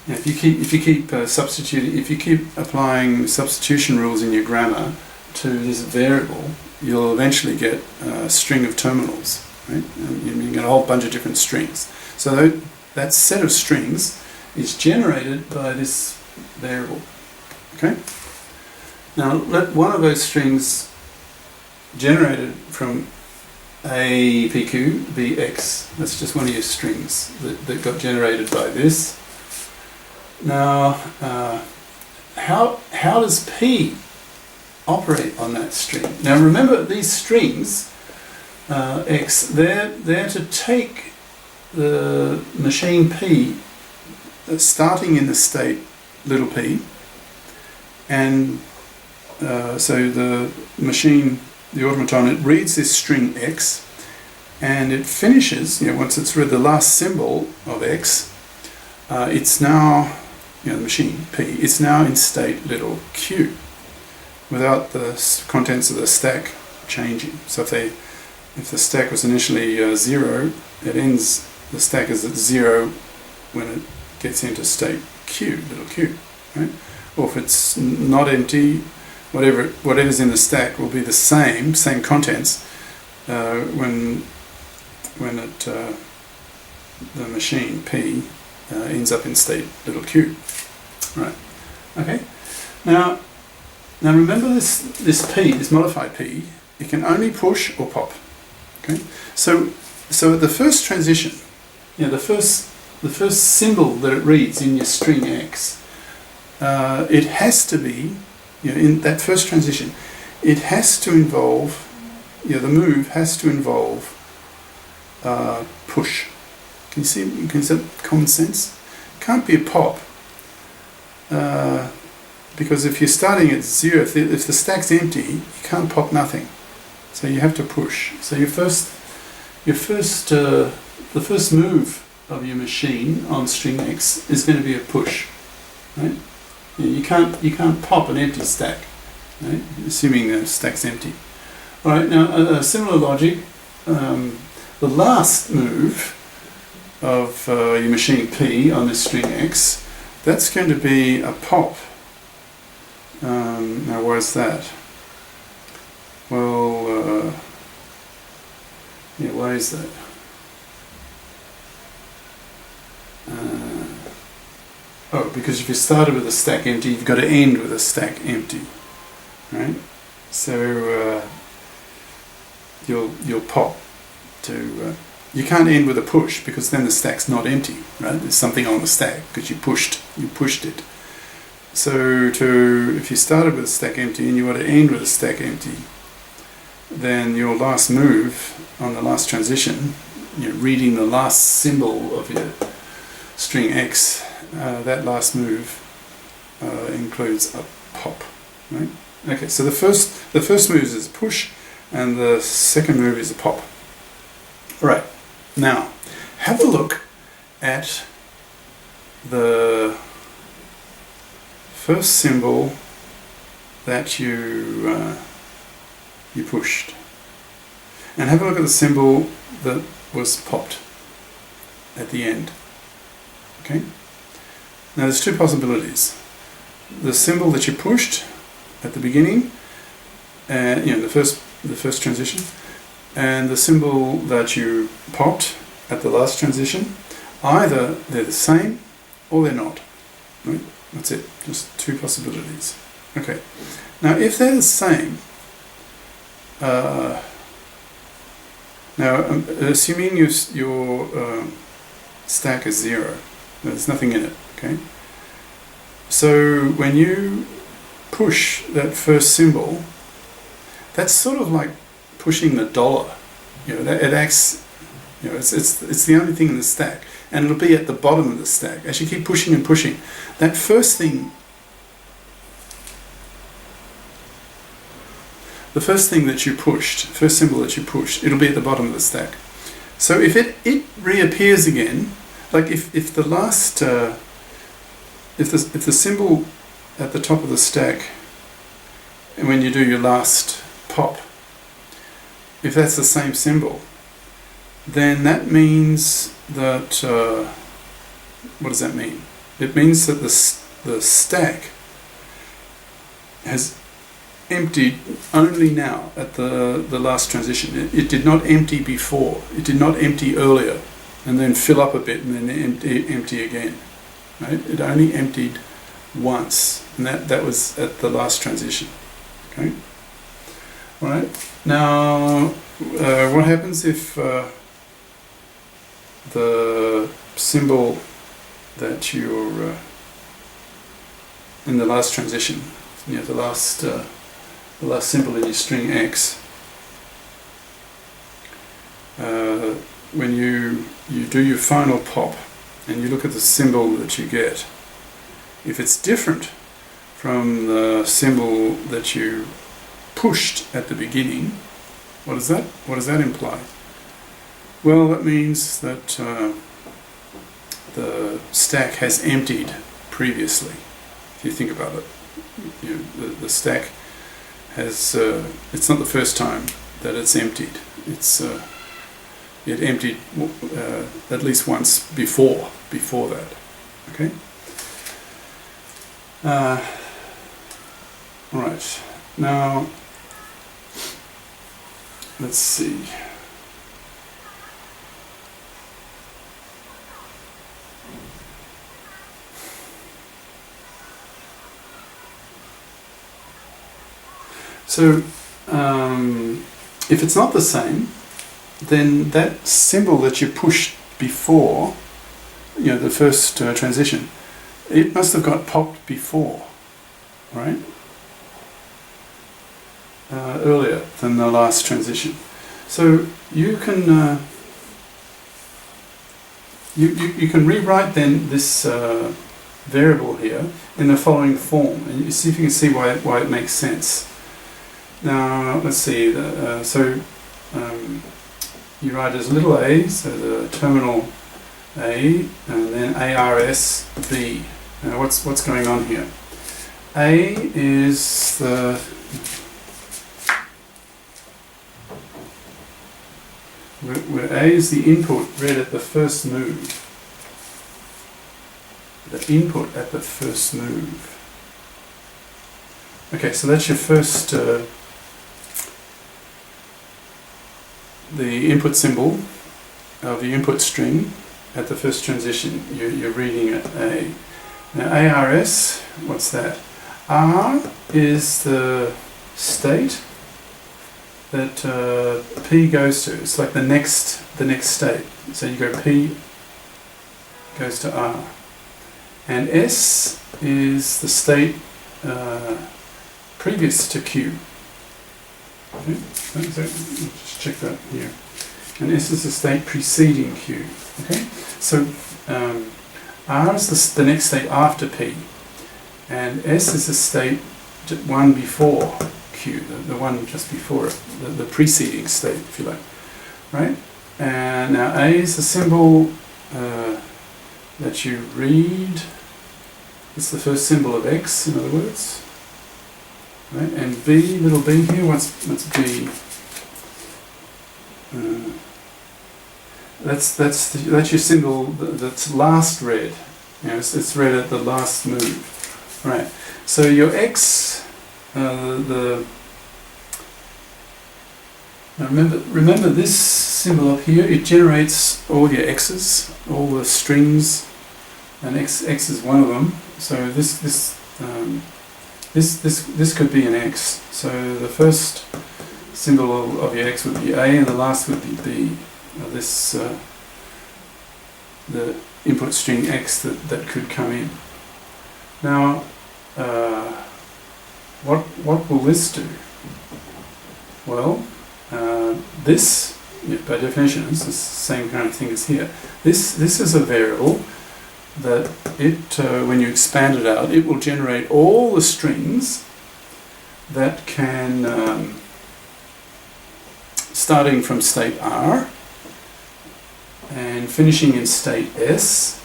Now, if you keep applying substitution rules in your grammar to this variable, you'll eventually get a string of terminals, right? And you get a whole bunch of different strings. So that set of strings is generated by this variable. Okay. Now let one of those strings generated from a PQ be X. That's just one of your strings that got generated by this. Now, how does P operate on that string? Now remember, these strings, X, they're to take the machine P starting in the state little p, and so the machine, the automaton, it reads this string X, and it finishes, once it's read the last symbol of X, it's now, the machine P, it's now in state little q, without the contents of the stack changing. So if the stack was initially 0, it ends, the stack is at 0 when it gets into state q, little q, right? Or if it's not empty, whatever's in the stack will be the same contents when the machine P ends up in state little q, right? Okay. Now remember this P, this modified P, it can only push or pop. Okay. So at the first transition, the first symbol that it reads in your string X, it has to be, in that first transition, it has to involve, the move has to involve push. Can you see that common sense? It can't be a pop, because if you're starting at 0, if the stack's empty, you can't pop nothing. So you have to push. So the first move of your machine on string X is going to be a push, right? You can't pop an empty stack, right? Assuming the stack's empty. All right. Now, similar logic. The last move of your machine P on this string X, that's going to be a pop. Now, why is that? Well, why is that? Because if you started with a stack empty, you've got to end with a stack empty, right? So you'll pop to. You can't end with a push because then the stack's not empty, right? There's something on the stack because you pushed it. So if you started with a stack empty and you want to end with a stack empty, then your last move on the last transition, reading the last symbol of your string X, that last move includes a pop, right? Okay, so the first move is push, and the second move is a pop. All right, now have a look at the first symbol that you pushed, and have a look at the symbol that was popped at the end. Okay. Now there's two possibilities: the symbol that you pushed at the beginning, and the first transition, and the symbol that you popped at the last transition. Either they're the same or they're not. Right? That's it. Just two possibilities. Okay. Now if they're the same, now assuming your stack is 0, there's nothing in it. Okay. So when you push that first symbol, that's sort of like pushing the dollar. It acts. It's the only thing in the stack, and it'll be at the bottom of the stack as you keep pushing and pushing. That first thing, the first thing that you pushed, first symbol that you pushed, it'll be at the bottom of the stack. So if it reappears again, like if the last if the symbol at the top of the stack, and when you do your last pop, if that's the same symbol, then that means that what does that mean? It means that the stack has emptied only now at the last transition. It did not empty before. It did not empty earlier and then fill up a bit and then empty again. Right? It only emptied once, and that was at the last transition. Okay. All right. Now, what happens if the symbol that you're in the last transition, the last symbol in your string X, when you do your final pop and you look at the symbol that you get, if it's different from the symbol that you pushed at the beginning, what does that imply? Well, that means that the stack has emptied previously. If you think about it, the stack has, it's not the first time that it's emptied. It emptied at least once before that. Okay. All right. Now, let's see. So, if it's not the same, then that symbol that you pushed before, the first transition, it must have got popped before, right? Earlier than the last transition. So you can you can rewrite then this variable here in the following form, and you see if you can see why it makes sense. Now let's see. You write as little a, so the terminal A, and then ARS B. Now what's going on here? A is where A is the input read at the first move. The input at the first move. Okay, so that's your first, the input symbol of the input string at the first transition. You're reading at A. Now ARS, what's that? R is the state that P goes to. It's like the next state. So you go P goes to R, and S is the state previous to Q. Okay. So just check that here. And S is the state preceding Q. Okay. So R is the next state after P, and S is the state one before Q, the one just before it, the preceding state, if you like, right? And now A is the symbol that you read. It's the first symbol of X, in other words, right? And B, little b here. What's B? That's your symbol that's last read. It's read at the last move, right? So your X, now remember this symbol up here. It generates all your X's, all the strings, and X is one of them. So this could be an X. So the first symbol of your X would be A, and the last would be B. The input string X that could come in. Now, what will this do? Well, this, by definition, is the same kind of thing as here. This is a variable that when you expand it out, it will generate all the strings that can, starting from state R and finishing in state S,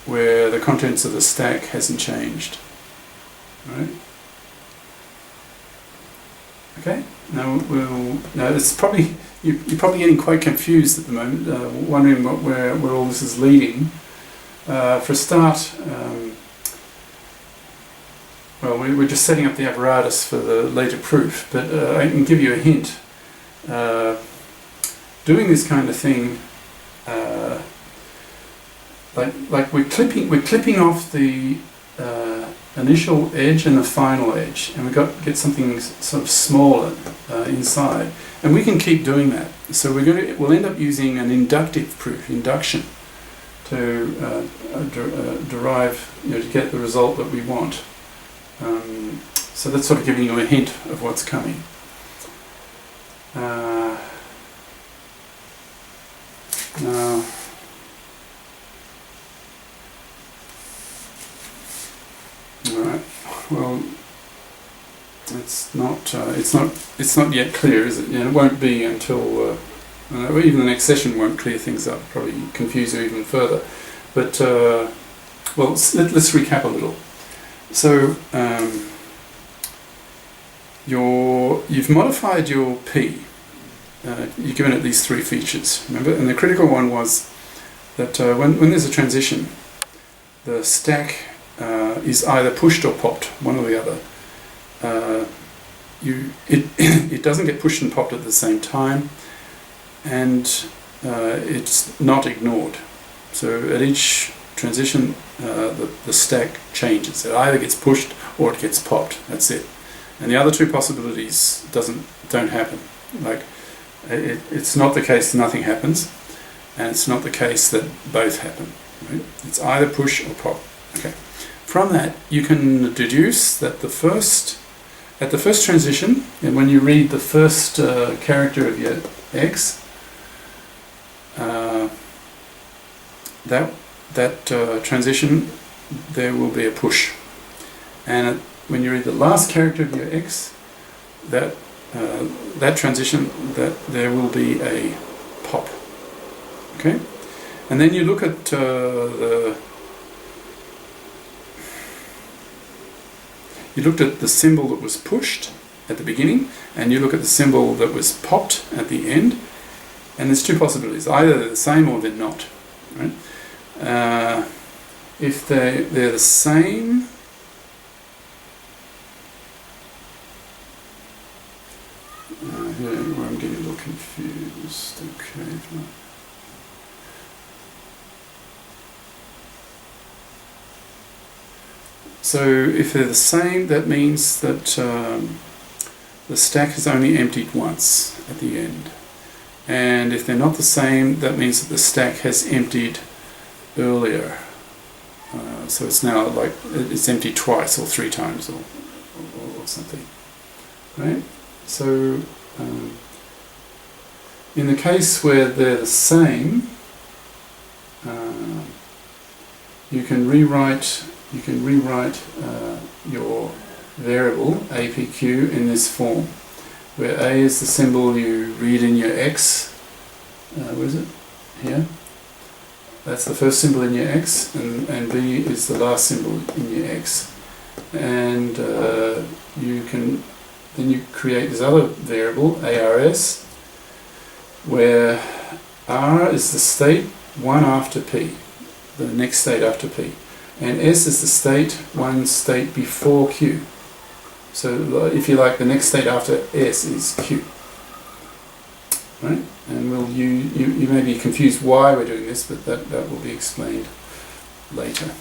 where the contents of the stack hasn't changed. Right? Okay. Now it's probably you're probably getting quite confused at the moment, wondering where all this is leading. For a start, well, we're just setting up the apparatus for the later proof, but I can give you a hint. Doing this kind of thing, like we're clipping off the initial edge and the final edge, and we've got to get something sort of smaller inside, and we can keep doing that. So we'll end up using an inductive proof, induction, to derive, to get the result that we want. So that's sort of giving you a hint of what's coming. Now, alright. Well, it's not yet clear, is it? It won't be until even the next session won't clear things up. Probably confuse you even further. But well, let's recap a little. So you've modified your P. You've given it these three features, remember? And the critical one was that when there's a transition, the stack is either pushed or popped, one or the other. It doesn't get pushed and popped at the same time, and it's not ignored. So at each transition, the stack changes. It either gets pushed or it gets popped. That's it. And the other two possibilities don't happen. Like it's not the case that nothing happens, and it's not the case that both happen. Right? It's either push or pop. Okay. From that, you can deduce that at the first transition, and when you read the first character of your X, that transition, there will be a push. And when you read the last character of your X, that transition, that there will be a pop. Okay? And then you look at you looked at the symbol that was pushed at the beginning, and you look at the symbol that was popped at the end, and there's two possibilities. Either they're the same or they're not. Right? If they're the same, here where I'm getting a little confused. Okay. So if they're the same, that means that the stack is only emptied once at the end. And if they're not the same, that means that the stack has emptied earlier. So it's now like it's emptied twice or three times or something. Right? So in the case where they're the same, you can rewrite your variable APQ in this form, where A is the symbol you read in your X. Where is it? Here. That's the first symbol in your X, and B is the last symbol in your X. And then you create this other variable, ARS, where R is the state one after P, the next state after P. And S is the state, one state before Q. So if you like, the next state after S is Q. Right? And you may be confused why we're doing this, but that will be explained later.